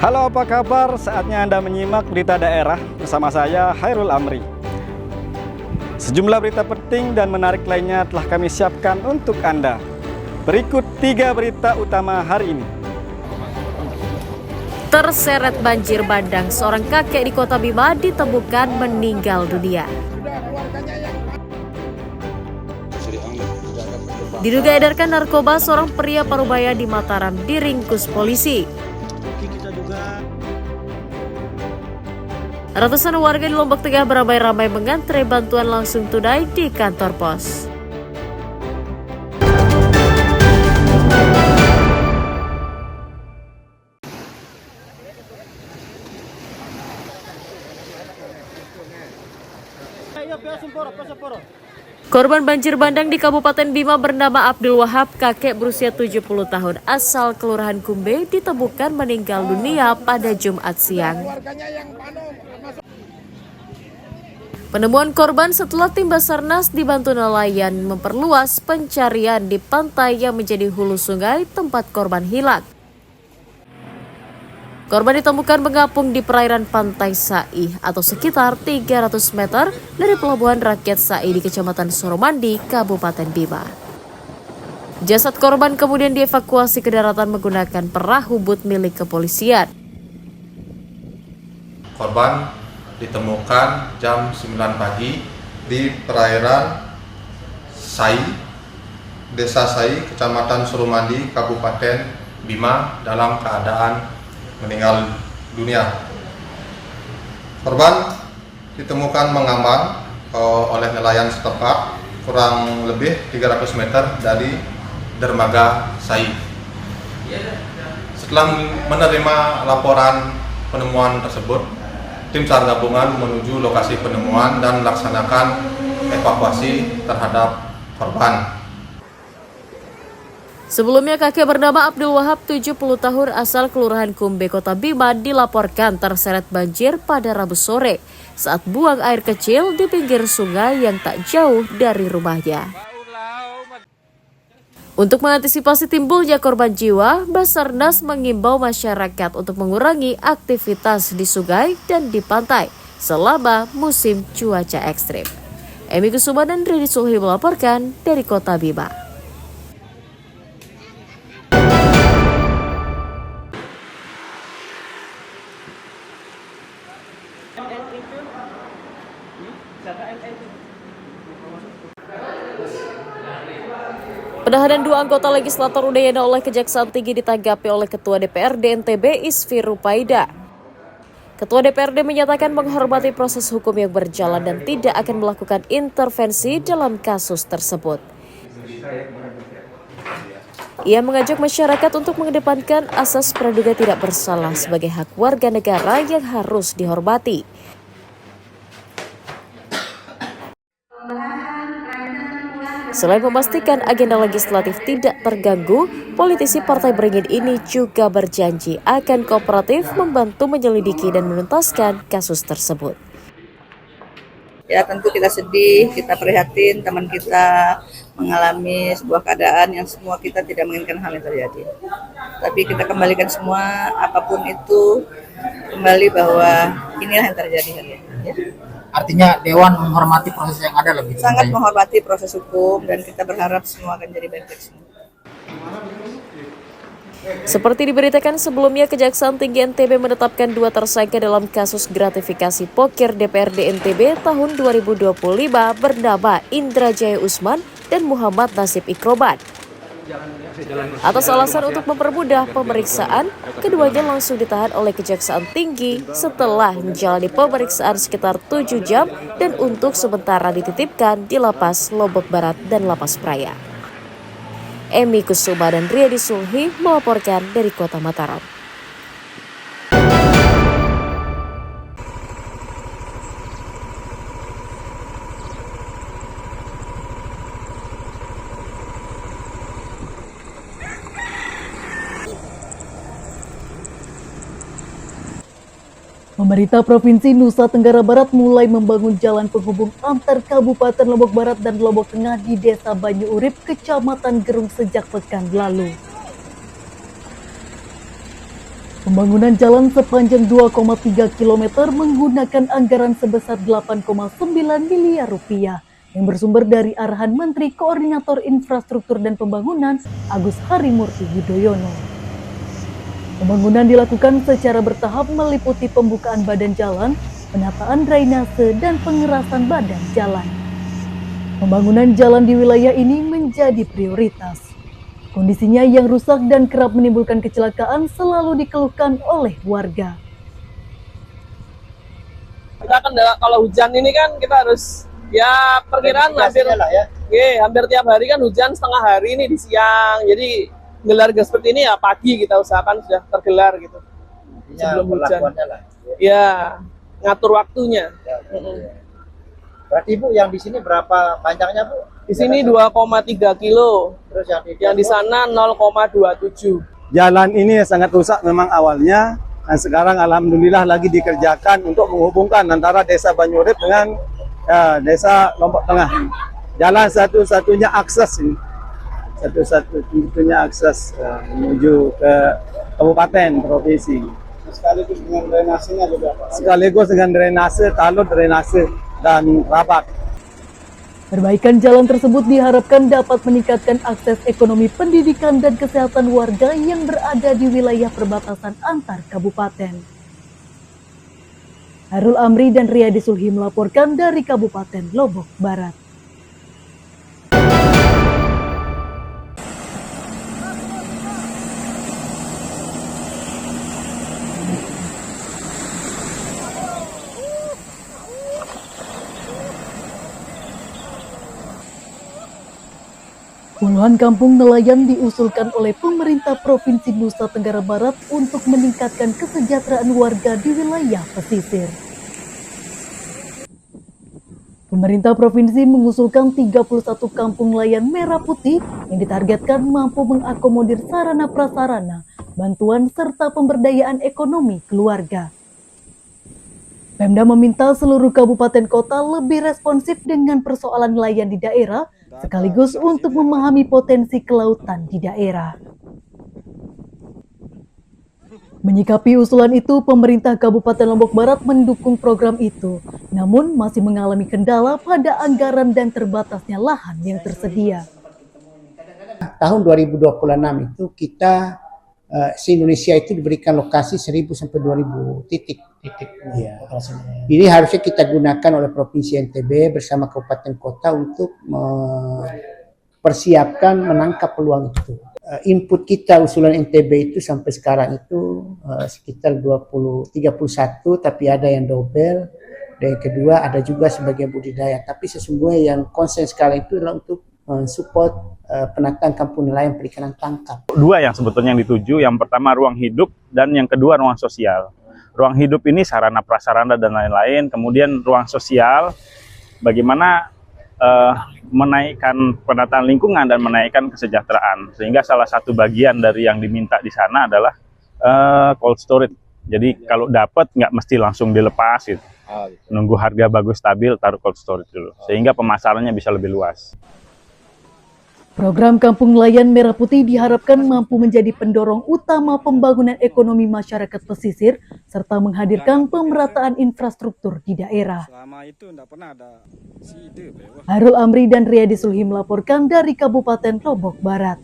Halo, apa kabar? Saatnya Anda menyimak berita daerah bersama saya, Hairul Amri. Sejumlah berita penting dan menarik lainnya telah kami siapkan untuk Anda. Berikut 3 berita utama hari ini. Terseret banjir bandang, seorang kakek di Kota Bima ditemukan meninggal dunia. Diduga edarkan narkoba, seorang pria Parubaya di Mataram diringkus polisi. Ratusan warga di Lombok Tengah beramai-ramai mengantre bantuan langsung tunai di kantor pos. Korban banjir bandang di Kabupaten Bima bernama Abdul Wahab, kakek berusia 70 tahun asal Kelurahan Kumbe, ditemukan meninggal dunia pada Jumat siang. Penemuan korban setelah tim Basarnas dibantu nelayan memperluas pencarian di pantai yang menjadi hulu sungai tempat korban hilang. Korban ditemukan mengapung di perairan Pantai Sai atau sekitar 300 meter dari Pelabuhan Rakyat Sai di Kecamatan Soromandi, Kabupaten Bima. Jasad korban kemudian dievakuasi ke daratan menggunakan perahu but milik kepolisian. Korban ditemukan jam 9 pagi di perairan Sai, Desa Sai, Kecamatan Soromandi, Kabupaten Bima dalam keadaan meninggal dunia. Korban ditemukan mengambang oleh nelayan setempat kurang lebih 300 meter dari dermaga Sai. Setelah menerima laporan penemuan tersebut, tim SAR gabungan menuju lokasi penemuan dan melaksanakan evakuasi terhadap korban. Sebelumnya kakek bernama Abdul Wahab 70 tahun asal Kelurahan Kumbe, Kota Bima dilaporkan terseret banjir pada Rabu sore saat buang air kecil di pinggir sungai yang tak jauh dari rumahnya. Untuk mengantisipasi timbulnya korban jiwa, Basarnas mengimbau masyarakat untuk mengurangi aktivitas di sungai dan di pantai selama musim cuaca ekstrim. Emi Kusuma dan Ridi Sulhi melaporkan dari Kota Bima. Penahanan 2 anggota legislator Udayana oleh Kejaksaan Tinggi ditanggapi oleh Ketua DPRD NTB Isfi Rupaida. Ketua DPRD menyatakan menghormati proses hukum yang berjalan dan tidak akan melakukan intervensi dalam kasus tersebut. Ia mengajak masyarakat untuk mengedepankan asas praduga tidak bersalah sebagai hak warga negara yang harus dihormati. Selain memastikan agenda legislatif tidak terganggu, politisi Partai Beringin ini juga berjanji akan kooperatif membantu menyelidiki dan menuntaskan kasus tersebut. Ya tentu kita sedih, kita prihatin teman kita mengalami sebuah keadaan yang semua kita tidak menginginkan hal yang terjadi. Tapi kita kembalikan semua, apapun itu, kembali bahwa inilah yang terjadi hari ini. Ya. Artinya Dewan menghormati proses yang ada lebih. Sangat menghormati proses hukum dan kita berharap semua akan jadi baik-baik semua. Seperti diberitakan sebelumnya, Kejaksaan Tinggi NTB menetapkan 2 tersangka dalam kasus gratifikasi pokir DPRD NTB tahun 2025 bernama Indra Jaya Usman dan Muhammad Nasib Ikroban. Atas alasan untuk mempermudah pemeriksaan, keduanya langsung ditahan oleh Kejaksaan Tinggi setelah menjalani pemeriksaan sekitar 7 jam dan untuk sementara dititipkan di Lapas Lombok Barat dan Lapas Praia. Emi Kusuma dan Ridi Sulhi melaporkan dari Kota Mataram. Pemerintah Provinsi Nusa Tenggara Barat mulai membangun jalan penghubung antar Kabupaten Lombok Barat dan Lombok Tengah di Desa Banyu Urip, Kecamatan Gerung sejak pekan lalu. Pembangunan jalan sepanjang 2,3 km menggunakan anggaran sebesar 8,9 miliar rupiah yang bersumber dari arahan Menteri Koordinator Infrastruktur dan Pembangunan Agus Harimurti Yudhoyono. Pembangunan dilakukan secara bertahap meliputi pembukaan badan jalan, penataan drainase, dan pengerasan badan jalan. Pembangunan jalan di wilayah ini menjadi prioritas. Kondisinya yang rusak dan kerap menimbulkan kecelakaan selalu dikeluhkan oleh warga. Kita kan kalau hujan ini kan kita harus ya perkiraan hampir tiap hari kan hujan setengah hari ini di siang. Jadi gelar seperti ini ya pagi kita usahakan sudah tergelar gitu. Sebelum hujan. Ya, ngatur waktunya. Berarti Bu yang di sini berapa panjangnya Bu? Di sini 2,3 kilo. Terus yang di sana 0,27. Jalan ini sangat rusak memang awalnya, dan sekarang alhamdulillah lagi dikerjakan untuk menghubungkan antara Desa Banyurip dengan Desa Lombok Tengah. Jalan satu-satunya akses ini, satu-satunya akses menuju ke kabupaten provinsi. Sekaligus dengan drainasenya juga, Pak. Sekaligus dengan drainase, talud drainase dan rabat. Perbaikan jalan tersebut diharapkan dapat meningkatkan akses ekonomi, pendidikan, dan kesehatan warga yang berada di wilayah perbatasan antar kabupaten. Hairul Amri dan Riyadi Sulhi melaporkan dari Kabupaten Lombok Barat. Puluhan kampung nelayan diusulkan oleh pemerintah Provinsi Nusa Tenggara Barat untuk meningkatkan kesejahteraan warga di wilayah pesisir. Pemerintah provinsi mengusulkan 31 kampung nelayan merah putih yang ditargetkan mampu mengakomodir sarana prasarana, bantuan serta pemberdayaan ekonomi keluarga. Pemda meminta seluruh kabupaten kota lebih responsif dengan persoalan nelayan di daerah, sekaligus untuk memahami potensi kelautan di daerah. Menyikapi usulan itu, pemerintah Kabupaten Lombok Barat mendukung program itu, namun masih mengalami kendala pada anggaran dan terbatasnya lahan yang tersedia. Tahun 2026 itu kita se-Indonesia itu diberikan lokasi 1.000 sampai 2.000 titik. Ya. Ini harusnya kita gunakan oleh Provinsi NTB bersama kabupaten kota untuk mempersiapkan menangkap peluang itu. Input kita usulan NTB itu sampai sekarang itu sekitar 31, tapi ada yang double. Dan yang kedua ada juga sebagian budidaya. Tapi sesungguhnya yang konsen sekali itu adalah untuk support penataan kampung nelayan perikanan tangkap. Dua yang sebetulnya yang dituju, yang pertama ruang hidup dan yang kedua ruang sosial. Ruang hidup ini sarana prasarana dan lain-lain, kemudian ruang sosial bagaimana menaikkan penataan lingkungan dan menaikkan kesejahteraan. Sehingga salah satu bagian dari yang diminta di sana adalah cold storage. Jadi kalau dapat nggak mesti langsung dilepas gitu. Nunggu harga bagus stabil taruh cold storage dulu. Sehingga pemasarannya bisa lebih luas. Program Kampung Nelayan Merah Putih diharapkan mampu menjadi pendorong utama pembangunan ekonomi masyarakat pesisir serta menghadirkan pemerataan infrastruktur di daerah. Hairul Amri dan Riyadi Sulhi melaporkan dari Kabupaten Lombok Barat.